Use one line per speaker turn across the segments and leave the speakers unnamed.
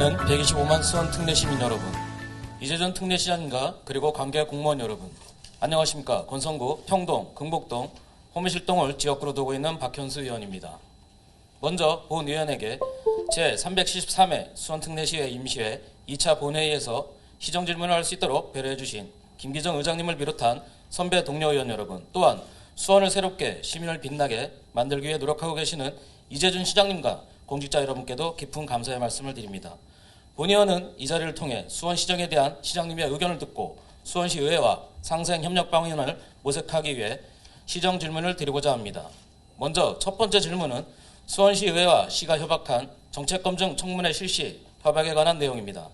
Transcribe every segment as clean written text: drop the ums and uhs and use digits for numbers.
존경하는 125만 수원 특례 시민 여러분, 이재준 특례시장님과 그리고 관계 공무원 여러분, 안녕하십니까. 권성구, 평동, 금곡동, 호미실동을 지역구로 두고 있는 박현수 의원입니다. 먼저 본 의원에게 제373회 수원특례시회 임시회 2차 본회의에서 시정질문을 할 수 있도록 배려해 주신 김기정 의장님을 비롯한 선배 동료 의원 여러분, 또한 수원을 새롭게 시민을 빛나게 만들기 위해 노력하고 계시는 이재준 시장님과 공직자 여러분께도 깊은 감사의 말씀을 드립니다. 본 의원은 이 자리를 통해 수원시정에 대한 시장님의 의견을 듣고 수원시 의회와 상생 협력 방향을 모색하기 위해 시정 질문을 드리고자 합니다. 먼저 첫 번째 질문은 수원시 의회와 시가 협약한 정책검증 청문회 실시 협약에 관한 내용입니다.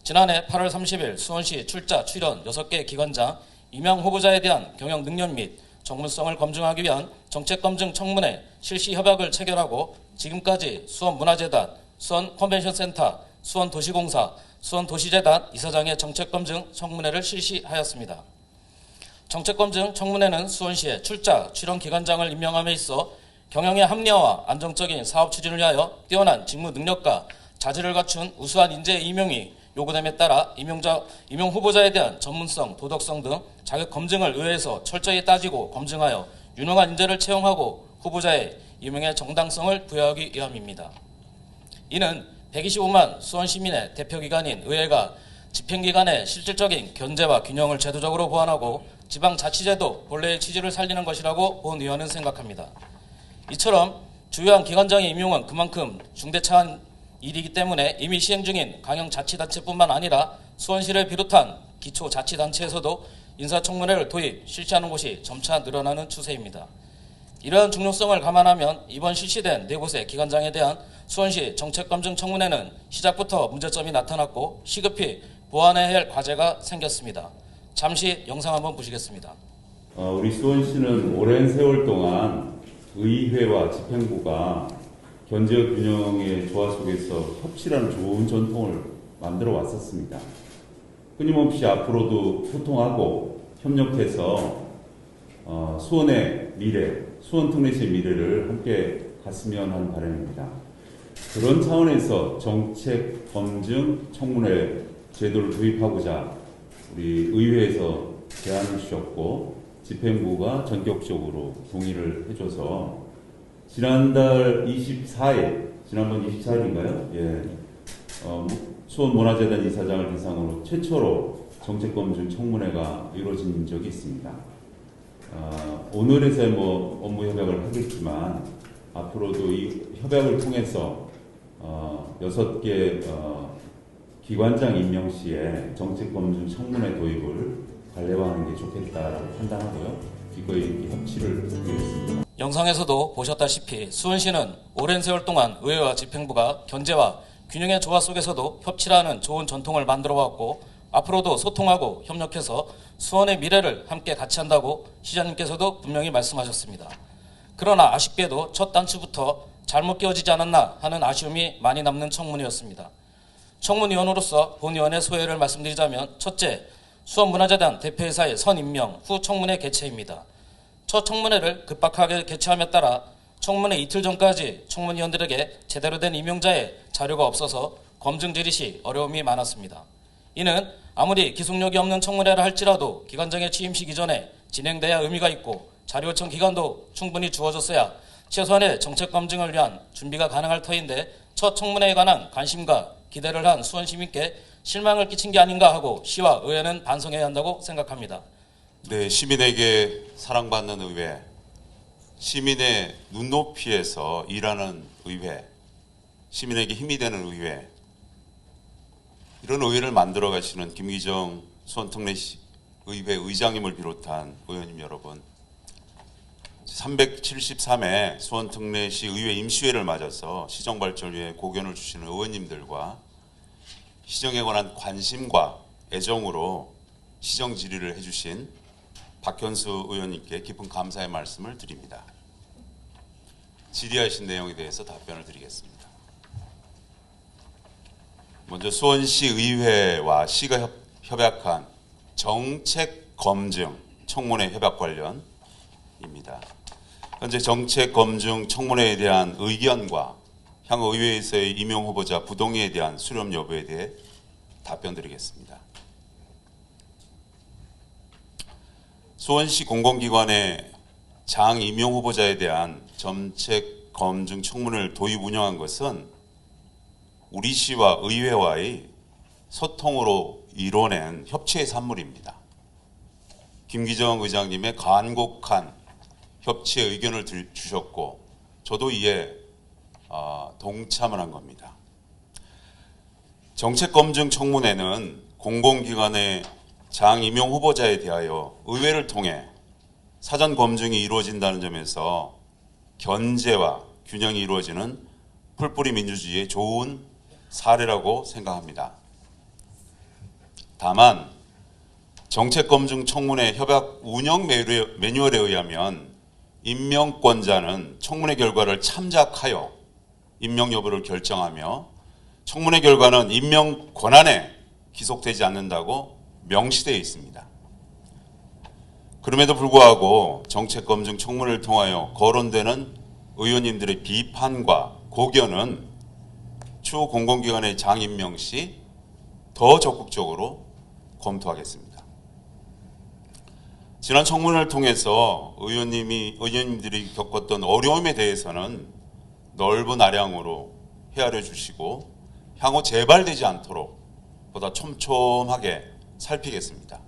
지난해 8월 30일 수원시 출자 출연 6개 기관장 임명 후보자에 대한 경영 능력 및 전문성을 검증하기 위한 정책검증 청문회 실시 협약을 체결하고 지금까지 수원문화재단, 수원컨벤션센터, 수원도시공사, 수원도시재단 이사장의 정책검증 청문회를 실시하였습니다. 정책검증 청문회는 수원시의 출자, 출연 기관장을 임명함에 있어 경영의 합리화와 안정적인 사업 추진을 위하여 뛰어난 직무 능력과 자질을 갖춘 우수한 인재 임용이 요구됨에 따라 임용 후보자에 대한 전문성, 도덕성 등 자격 검증을 의회에서 철저히 따지고 검증하여 유능한 인재를 채용하고 후보자의 임용의 정당성을 부여하기 위함입니다. 이는 125만 수원 시민의 대표기관인 의회가 집행기관의 실질적인 견제와 균형을 제도적으로 보완하고 지방자치제도 본래의 취지를 살리는 것이라고 본 의원은 생각합니다. 이처럼 주요한 기관장의 임용은 그만큼 중대차한 일이기 때문에 이미 시행 중인 강형자치단체뿐만 아니라 수원시를 비롯한 기초자치단체에서도 인사청문회를 도입, 실시하는 곳이 점차 늘어나는 추세입니다. 이러한 중요성을 감안하면 이번 실시된 4곳의 기관장에 대한 수원시 정책검증 청문회는 시작부터 문제점이 나타났고 시급히 보완해야 할 과제가 생겼습니다. 잠시 영상 한번 보시겠습니다.
우리 수원시는 오랜 세월 동안 의회와 집행부가 견제 균형의 조화 속에서 협치라는 좋은 전통을 만들어 왔었습니다. 끊임없이 앞으로도 소통하고 협력해서 수원의 미래, 수원특례시의 미래를 함께 갔으면 하는 바람입니다. 그런 차원에서 정책 검증 청문회 제도를 도입하고자 우리 의회에서 제안을 주셨고 집행부가 전격적으로 동의를 해줘서 지난달 24일, 지난번 24일인가요? 예. 수원문화재단 이사장을 대상으로 최초로 정책검증 청문회가 이루어진 적이 있습니다. 오늘에서야 업무 협약을 하겠지만 앞으로도 이 협약을 통해서 6개 기관장 임명 시에 정책검증 청문회 도입을 관례화하는 게 좋겠다라고 판단하고요. 기꺼이 협치를 하겠습니다.
영상에서도 보셨다시피 수원시는 오랜 세월 동안 의회와 집행부가 견제와 균형의 조화 속에서도 협치라는 좋은 전통을 만들어왔고 앞으로도 소통하고 협력해서 수원의 미래를 함께 같이 한다고 시장님께서도 분명히 말씀하셨습니다. 그러나 아쉽게도 첫 단추부터 잘못 끼워지지 않았나 하는 아쉬움이 많이 남는 청문회였습니다. 청문위원으로서 본 의원의 소회를 말씀드리자면 첫째, 수원문화재단 대표이사의 선임명 후 청문회 개최입니다. 첫 청문회를 급박하게 개최함에 따라 청문회 이틀 전까지 청문위원들에게 제대로 된 임명자의 자료가 없어서 검증 질의 시 어려움이 많았습니다. 이는 아무리 기속력이 없는 청문회를 할지라도 기관장의 취임 시기 전에 진행돼야 의미가 있고 자료 요청 기간도 충분히 주어졌어야 최소한의 정책 검증을 위한 준비가 가능할 터인데 첫 청문회에 관한 관심과 기대를 한 수원 시민께 실망을 끼친 게 아닌가 하고 시와 의회는 반성해야 한다고 생각합니다.
네, 시민에게 사랑받는 의회, 시민의 눈높이에서 일하는 의회, 시민에게 힘이 되는 의회, 이런 의회를 만들어 가시는 김기정 수원특례시 의회 의장님을 비롯한 의원님 여러분, 373회 수원특례시 의회 임시회를 맞아서 시정발전을 위해 고견을 주시는 의원님들과 시정에 관한 관심과 애정으로 시정 질의를 해주신 박현수 의원님께 깊은 감사의 말씀을 드립니다. 질의하신 내용에 대해서 답변을 드리겠습니다. 먼저 수원시 의회와 시가 협약한 정책 검증 청문회 협약 관련입니다. 현재 정책 검증 청문회에 대한 의견과 향후 의회에서의 임용 후보자 부동의에 대한 수렴 여부에 대해 답변드리겠습니다. 수원시 공공기관의 장 임용 후보자에 대한 정책 검증 청문회를 도입 운영한 것은 우리 시와 의회와의 소통으로 이뤄낸 협치의 산물입니다. 김기정 의장님의 간곡한 협치의 의견을 주셨고 저도 이에 동참을 한 겁니다. 정책검증 청문회는 공공기관의 장 임용 후보자에 대하여 의회를 통해 사전 검증이 이루어진다는 점에서 견제와 균형이 이루어지는 풀뿌리 민주주의의 좋은 사례라고 생각합니다. 다만 정책검증 청문회 협약 운영 매뉴얼에 의하면 임명권자는 청문회 결과를 참작하여 임명 여부를 결정하며 청문회 결과는 임명 권한에 기속되지 않는다고 명시되어 있습니다. 그럼에도 불구하고 정책검증 청문회를 통하여 거론되는 의원님들의 비판과 고견은 추후 공공기관의 장 임명 시 더 적극적으로 검토하겠습니다. 지난 청문회를 통해서 의원님들이 겪었던 어려움에 대해서는 넓은 아량으로 헤아려 주시고 향후 재발되지 않도록 보다 촘촘하게 살피겠습니다.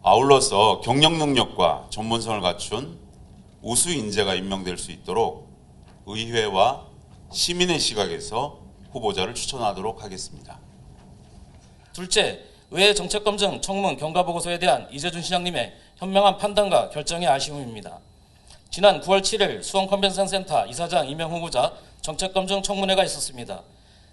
아울러서 경력 능력과 전문성을 갖춘 우수 인재가 임명될 수 있도록 의회와 시민의 시각에서 후보자를 추천하도록 하겠습니다.
둘째, 의회 정책검증 청문 경과보고서에 대한 이재준 시장님의 현명한 판단과 결정의 아쉬움입니다. 지난 9월 7일 수원 컨벤션 센터 이사장 임명 후보자 정책검증 청문회가 있었습니다.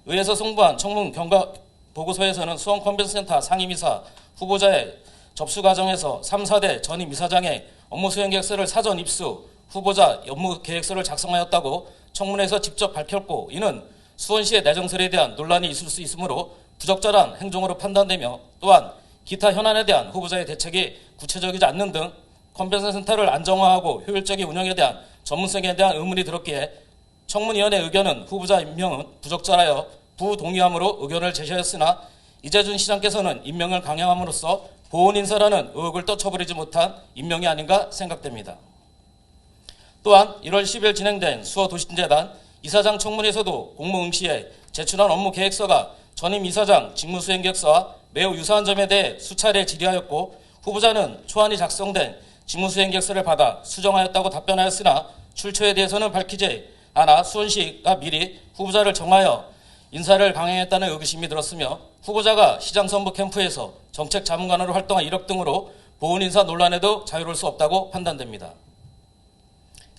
의회에서 송부한 청문 경과보고서에서는 수원 컨벤션 센터 상임이사 후보자의 접수 과정에서 3, 4대 전임 이사장의 업무 수행 계획서를 사전 입수, 후보자 업무 계획서를 작성하였다고 청문회에서 직접 밝혔고, 이는 수원시의 내정설에 대한 논란이 있을 수 있으므로 부적절한 행정으로 판단되며, 또한 기타 현안에 대한 후보자의 대책이 구체적이지 않는 등 컨벤션 센터를 안정화하고 효율적인 운영에 대한 전문성에 대한 의문이 들었기에 청문위원회 의견은 후보자 임명은 부적절하여 부동의함으로 의견을 제시하였으나 이재준 시장께서는 임명을 강행함으로써 보훈 인사라는 의혹을 떨쳐버리지 못한 임명이 아닌가 생각됩니다. 또한 1월 10일 진행된 수어도시재단 이사장 청문회에서도 공모 응시에 제출한 업무 계획서가 전임 이사장 직무수행계획서와 매우 유사한 점에 대해 수차례 질의하였고, 후보자는 초안이 작성된 직무수행계획서를 받아 수정하였다고 답변하였으나 출처에 대해서는 밝히지 않아 수원시가 미리 후보자를 정하여 인사를 강행했다는 의구심이 들었으며, 후보자가 시장 선거 캠프에서 정책 자문관으로 활동한 이력 등으로 보훈 인사 논란에도 자유로울 수 없다고 판단됩니다.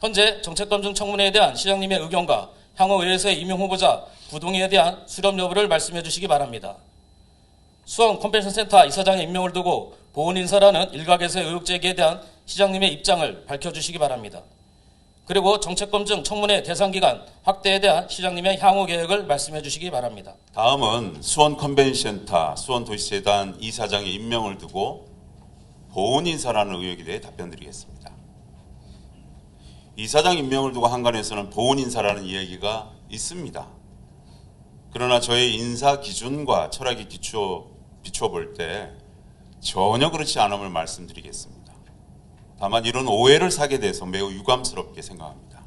현재 정책검증 청문회에 대한 시장님의 의견과 향후 의회에서의 임용 후보자 부동의에 대한 수렴 여부를 말씀해 주시기 바랍니다. 수원 컨벤션 센터 이사장의 임명을 두고 보훈 인사라는 일각에서의 의혹 제기에 대한 시장님의 입장을 밝혀주시기 바랍니다. 그리고 정책검증 청문회 대상 기간 확대에 대한 시장님의 향후 계획을 말씀해 주시기 바랍니다.
다음은 수원 컨벤션 센터 수원도시재단 이사장의 임명을 두고 보훈 인사라는 의혹에 대해 답변드리겠습니다. 이사장 임명을 두고 한간에서는 보훈 인사라는 이야기가 있습니다. 그러나 저의 인사 기준과 철학에 비추어볼 때 전혀 그렇지 않음을 말씀드리겠습니다. 다만 이런 오해를 사게 돼서 매우 유감스럽게 생각합니다.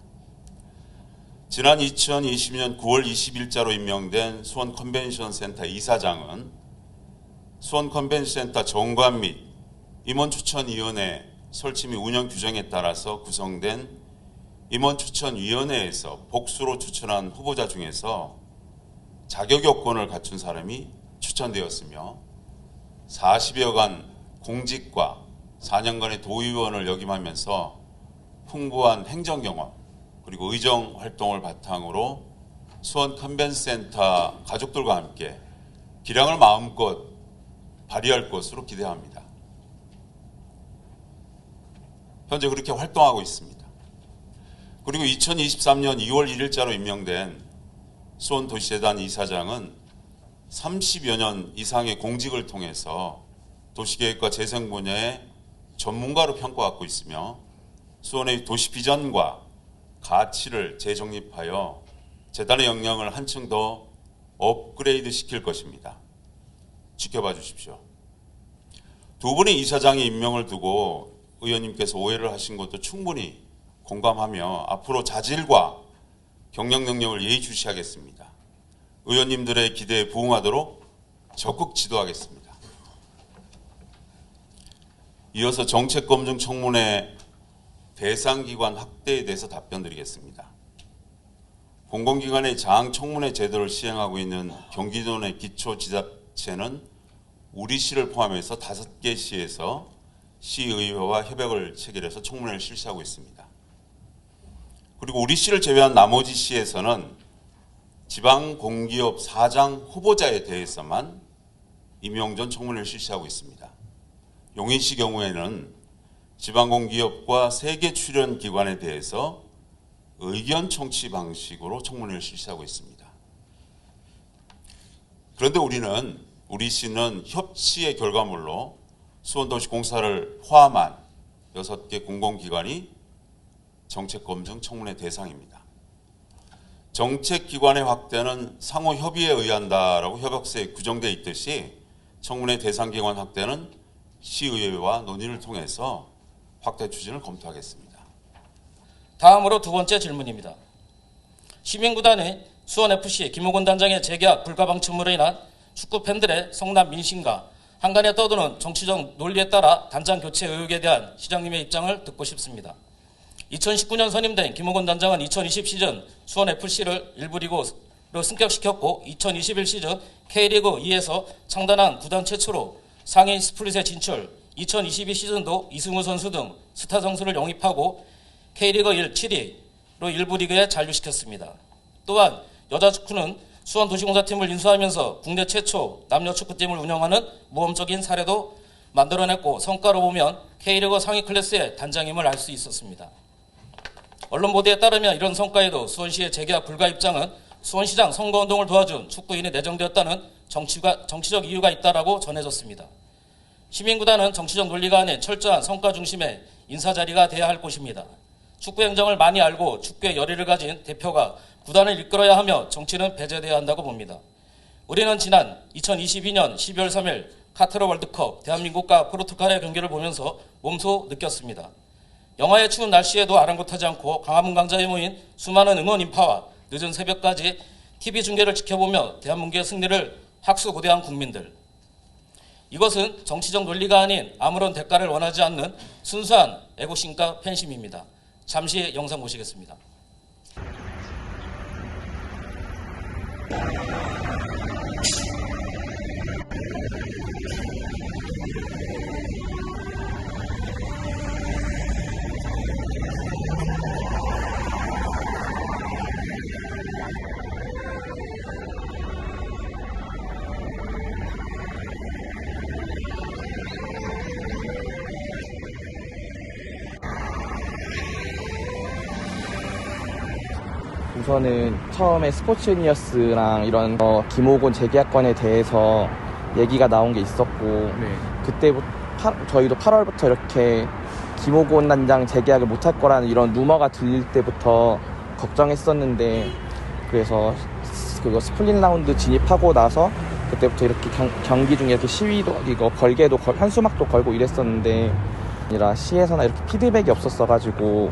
지난 2020년 9월 20일자로 임명된 수원 컨벤션 센터 이사장은 수원 컨벤션 센터 정관 및 임원추천위원회 설치 및 운영 규정에 따라서 구성된 임원추천위원회에서 복수로 추천한 후보자 중에서 자격 요건을 갖춘 사람이 추천되었으며 40여간 공직과 4년간의 도의원을 역임하면서 풍부한 행정 경험 그리고 의정 활동을 바탕으로 수원 컨벤센터 가족들과 함께 기량을 마음껏 발휘할 것으로 기대합니다. 현재 그렇게 활동하고 있습니다. 그리고 2023년 2월 1일자로 임명된 수원도시재단 이사장은 30여 년 이상의 공직을 통해서 도시계획과 재생 분야의 전문가로 평가받고 있으며 수원의 도시 비전과 가치를 재정립하여 재단의 역량을 한층 더 업그레이드 시킬 것입니다. 지켜봐 주십시오. 두 분의 이사장의 임명을 두고 의원님께서 오해를 하신 것도 충분히 공감하며 앞으로 자질과 경영 능력을 예의주시하겠습니다. 의원님들의 기대에 부응하도록 적극 지도하겠습니다. 이어서 정책검증 청문회 대상기관 확대에 대해서 답변드리겠습니다. 공공기관의 장청문회 제도를 시행하고 있는 경기도 내 기초지자체는 우리시를 포함해서 5개 시에서 시의회와 협약을 체결해서 청문회를 실시하고 있습니다. 그리고 우리시를 제외한 나머지 시에서는 지방공기업 사장 후보자에 대해서만 임용 전 청문회를 실시하고 있습니다. 용인시 경우에는 지방공기업과 세계 출연 기관에 대해서 의견 청취 방식으로 청문회를 실시하고 있습니다. 그런데 우리 시는 협치의 결과물로 수원도시공사를 포함한 6개 공공기관이 정책검증 청문회 대상입니다. 정책기관의 확대는 상호 협의에 의한다라고 협약서에 규정되어 있듯이 청문회 대상기관 확대는 시의회와 논의를 통해서 확대 추진을 검토하겠습니다.
다음으로 두 번째 질문입니다. 시민구단의 수원FC 김호곤 단장의 재계약 불가 방침으로 인한 축구 팬들의 성남 민심과 한간에 떠도는 정치적 논리에 따라 단장 교체 의혹에 대한 시장님의 입장을 듣고 싶습니다. 2019년 선임된 김호곤 단장은 2020 시즌 수원FC를 1부 리그로 승격시켰고 2021 시즌 K리그 2에서 창단한 구단 최초로 상위 스플릿에 진출, 2022 시즌도 이승우 선수 등 스타 선수를 영입하고 K리그 1 7위로 1부 리그에 잔류시켰습니다. 또한 여자 축구는 수원도시공사팀을 인수하면서 국내 최초 남녀 축구팀을 운영하는 모험적인 사례도 만들어냈고 성과로 보면 K리그 상위 클래스의 단장임을 알 수 있었습니다. 언론 보도에 따르면 이런 성과에도 수원시의 재계약 불가 입장은 수원시장 선거운동을 도와준 축구인이 내정되었다는 정치적 이유가 있다라고 전해졌습니다. 시민구단은 정치적 논리가 아닌 철저한 성과 중심의 인사자리가 돼야 할 곳입니다. 축구 행정을 많이 알고 축구의 열의를 가진 대표가 구단을 이끌어야 하며 정치는 배제되어야 한다고 봅니다. 우리는 지난 2022년 12월 3일 카타르 월드컵 대한민국과 포르투갈의 경기를 보면서 몸소 느꼈습니다. 영하의 추운 날씨에도 아랑곳하지 않고 광화문 광장에 모인 수많은 응원 인파와 늦은 새벽까지 TV 중계를 지켜보며 대한민국의 승리를 학수고대한 국민들. 이것은 정치적 논리가 아닌 아무런 대가를 원하지 않는 순수한 애국심과 팬심입니다. 잠시 영상 보시겠습니다.
우선은 처음에 스포츠니어스랑 이런 김호곤 재계약권에 대해서 얘기가 나온 게 있었고 그때부터 저희도 8월부터 이렇게 김호곤 단장 재계약을 못할 거라는 이런 루머가 들릴 때부터 걱정했었는데 그래서 그거 스플릿 라운드 진입하고 나서 그때부터 이렇게 경기 중에 이렇게 시위도 이거 걸개도 현수막도 걸고 이랬었는데 아니라 시에서나 이렇게 피드백이 없었어가지고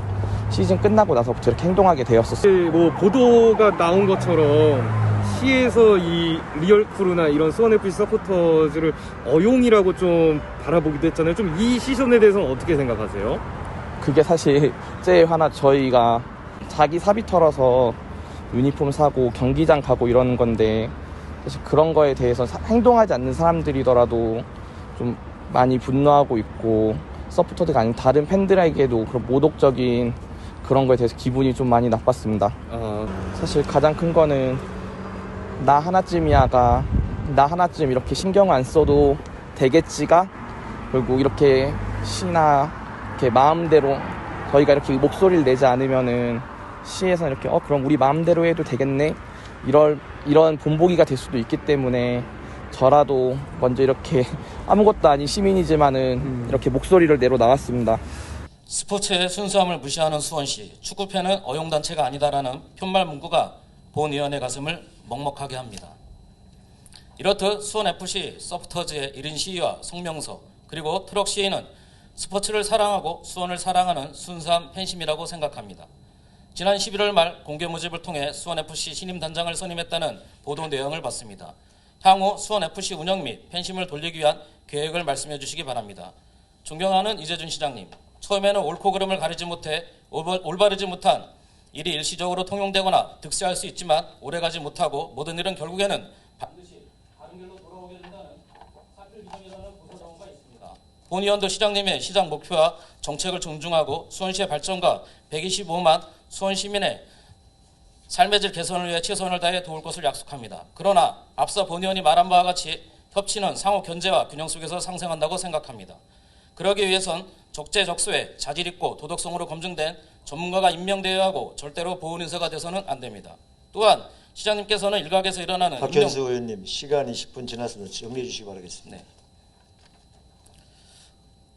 시즌 끝나고 나서부터 이렇게 행동하게 되었었어요.
뭐 보도가 나온 것처럼 시에서 이 리얼크루나 이런 수원FC 서포터즈를 어용이라고 좀 바라보기도 했잖아요. 좀 이 시선에 대해서는 어떻게 생각하세요?
그게 사실 제일 하나 저희가 자기 사비 털어서 유니폼 사고 경기장 가고 이러는 건데 사실 그런 거에 대해서 행동하지 않는 사람들이더라도 좀 많이 분노하고 있고 서포터들이 아닌 다른 팬들에게도 그런 모독적인 그런 거에 대해서 기분이 좀 많이 나빴습니다. 사실 가장 큰 거는 나 하나쯤 이렇게 신경 안 써도 되겠지가 그리고 이렇게 시나 이렇게 마음대로 저희가 이렇게 목소리를 내지 않으면은 시에서 이렇게 그럼 우리 마음대로 해도 되겠네 이런 본보기가 될 수도 있기 때문에 저라도 먼저 이렇게 아무것도 아닌 시민이지만은 이렇게 목소리를 내러 나왔습니다.
스포츠의 순수함을 무시하는 수원시, 축구팬은 어용단체가 아니다라는 편말 문구가 본위원의 가슴을 먹먹하게 합니다. 이렇듯 수원FC 서포터즈의 1인 시위와 성명서 그리고 트럭 시위는 스포츠를 사랑하고 수원을 사랑하는 순수한 팬심이라고 생각합니다. 지난 11월 말 공개 모집을 통해 수원FC 신임 단장을 선임했다는 보도 내용을 봤습니다. 향후 수원FC 운영 및 팬심을 돌리기 위한 계획을 말씀해 주시기 바랍니다. 존경하는 이재준 시장님, 처음에는 옳고 그름을 가리지 못해 올바르지 못한 일이 일시적으로 통용되거나 득세할 수 있지만 오래가지 못하고 모든 일은 결국에는 반드시 다른 길로 돌아오게 된다는 사필 규정이라는 고사정가 있습니다. 본 의원도 시장님의 시장 목표와 정책을 존중하고 수원시의 발전과 125만 수원 시민의 삶의 질 개선을 위해 최선을 다해 도울 것을 약속합니다. 그러나 앞서 본 의원이 말한 바와 같이 협치는 상호 견제와 균형 속에서 상생한다고 생각합니다. 그러기 위해선 적재적소에 자질있고 도덕성으로 검증된 전문가가 임명되어야 하고 절대로 보훈 인사가 돼서는 안 됩니다. 또한 시장님께서는 일각에서 일어나는
박현수 의원님 시간이 10분 지났습니다. 정리해 주시기 바라겠습니다.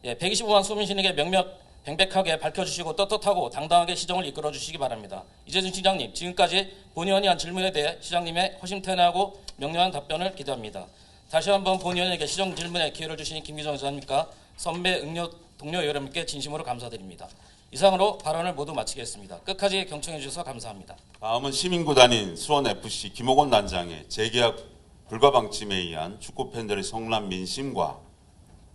네. 125만 수민신에게 명명백백하게 밝혀주시고 떳떳하고 당당하게 시정을 이끌어주시기 바랍니다. 이재준 시장님, 지금까지 본 의원이 한 질문에 대해 시장님의 허심탄회하고 명료한 답변을 기대합니다. 다시 한번 본 의원에게 시정 질문에 기회를 주신 김기정 의원님과 선배 동료 여러분께 진심으로 감사드립니다. 이상으로 발언을 모두 마치겠습니다. 끝까지 경청해 주셔서 감사합니다.
다음은 시민구단인 수원FC 김옥원 단장의 재계약 불가 방침에 의한 축구 팬들의 성난 민심과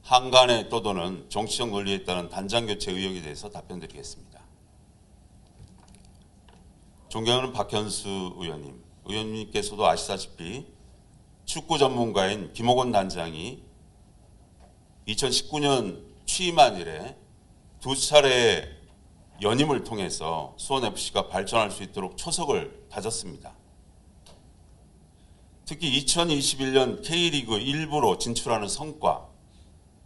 한간에 떠도는 정치적 논리에 따른 단장 교체 의혹에 대해서 답변드리겠습니다. 존경하는 박현수 의원님, 의원님께서도 아시다시피 축구 전문가인 김옥원 단장이 2019년 취임한 이래 두 차례 연임을 통해서 수원FC가 발전할 수 있도록 초석을 다졌습니다. 특히 2021년 K리그 1부로 진출하는 성과,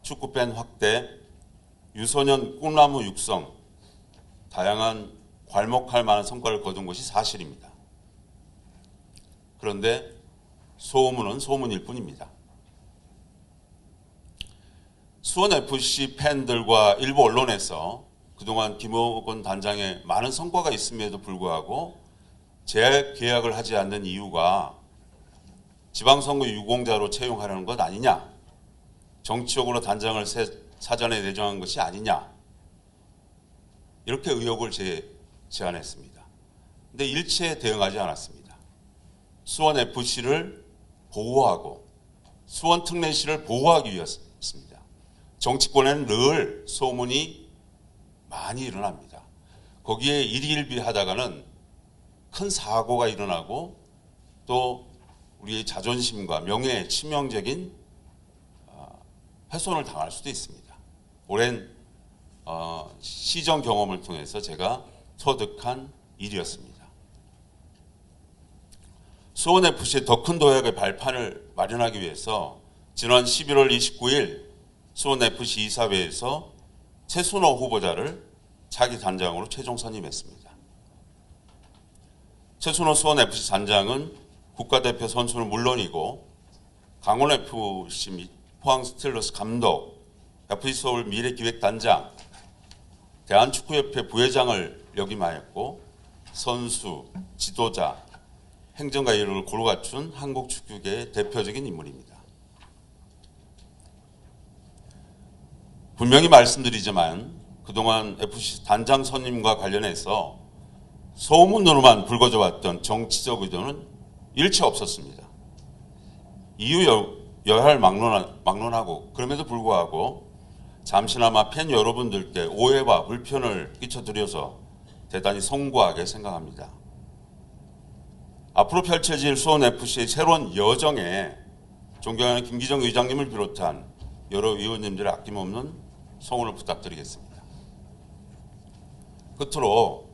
축구팬 확대, 유소년 꿈나무 육성, 다양한 괄목할 만한 성과를 거둔 것이 사실입니다. 그런데 소문은 소문일 뿐입니다. 수원FC 팬들과 일부 언론에서 그동안 김옥원 단장의 많은 성과가 있음에도 불구하고 재계약을 하지 않는 이유가 지방선거 유공자로 채용하려는 것 아니냐, 정치적으로 단장을 사전에 내정한 것이 아니냐, 이렇게 의혹을 제안했습니다. 그런데 일체에 대응하지 않았습니다. 수원FC를 보호하고 수원특례시를 보호하기 위해서였습니다. 정치권에는 늘 소문이 많이 일어납니다. 거기에 일희일비하다가는 큰 사고가 일어나고 또 우리의 자존심과 명예에 치명적인 훼손을 당할 수도 있습니다. 오랜 시정 경험을 통해서 제가 터득한 일이었습니다. 수원FC의 더 큰 도약의 발판을 마련하기 위해서 지난 11월 29일 수원FC 이사회에서 최순호 후보자를 차기 단장으로 최종 선임했습니다. 최순호 수원FC 단장은 국가대표 선수는 물론이고 강원FC 및 포항스틸러스 감독, FC서울 미래기획단장, 대한축구협회 부회장을 역임하였고 선수, 지도자, 행정가 이름을 고루 갖춘 한국 축구계의 대표적인 인물입니다. 분명히 말씀드리지만 그동안 FC 단장 선임과 관련해서 소문으로만 불거져 왔던 정치적 의도는 일체 없었습니다. 이유 여하를 막론하고 그럼에도 불구하고 잠시나마 팬 여러분들께 오해와 불편을 끼쳐드려서 대단히 송구하게 생각합니다. 앞으로 펼쳐질 수원FC의 새로운 여정에 존경하는 김기정 의장님을 비롯한 여러 의원님들의 아낌없는 성원을 부탁드리겠습니다. 끝으로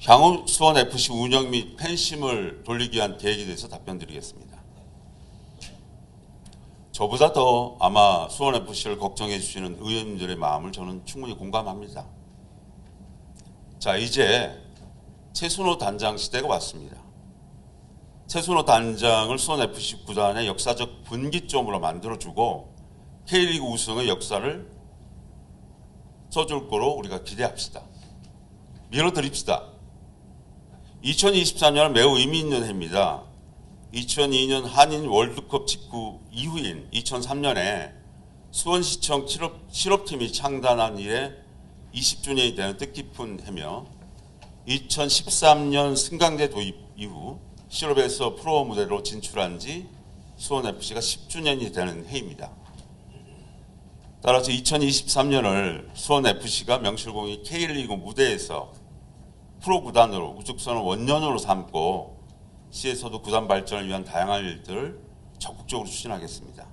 향후 수원FC 운영 및 팬심을 돌리기 위한 계획에 대해서 답변드리겠습니다. 저보다 더 아마 수원FC를 걱정해 주시는 의원님들의 마음을 저는 충분히 공감합니다. 자, 이제 최순호 단장 시대가 왔습니다. 최순호 단장을 수원FC 구단의 역사적 분기점으로 만들어주고 K리그 우승의 역사를 써줄 거로 우리가 기대합시다. 밀어드립시다. 2023년은 매우 의미 있는 해입니다. 2002년 한인 월드컵 직후 이후인 2003년에 수원시청 실업팀이 창단한 이래 20주년이 되는 뜻깊은 해며 2013년 승강제 도입 이후 실업에서 프로 무대로 진출한 지 수원FC가 10주년이 되는 해입니다. 따라서 2023년을 수원FC가 명실공히 K리그 무대에서 프로 구단으로 우뚝서는 원년으로 삼고 시에서도 구단 발전을 위한 다양한 일들을 적극적으로 추진하겠습니다.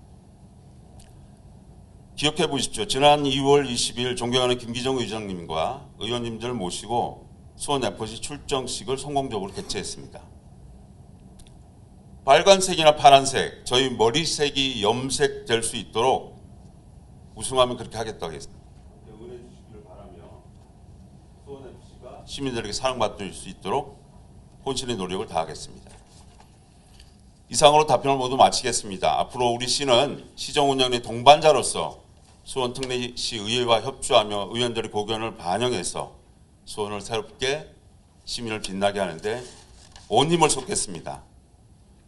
기억해 보십시오. 지난 2월 20일 존경하는 김기정 의장님과 의원님들을 모시고 수원FC 출정식을 성공적으로 개최했습니다. 빨간색이나 파란색, 저희 머리색이 염색될 수 있도록 우승하면 그렇게 하겠다고 했습니다. 응원해 주시기를 바라며 수원FC가 시민들에게 사랑받을 수 있도록 혼신의 노력을 다하겠습니다. 이상으로 답변을 모두 마치겠습니다. 앞으로 우리 시는 시정 운영의 동반자로서 수원 특례시 의회와 협조하며 의원들의 고견을 반영해서 수원을 새롭게 시민을 빛나게 하는데 온 힘을 쏟겠습니다.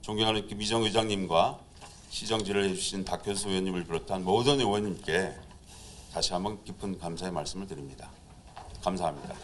존경하는 김희정 의장님과 시정지를 해주신 박현수 의원님을 비롯한 모든 의원님께 다시 한번 깊은 감사의 말씀을 드립니다. 감사합니다.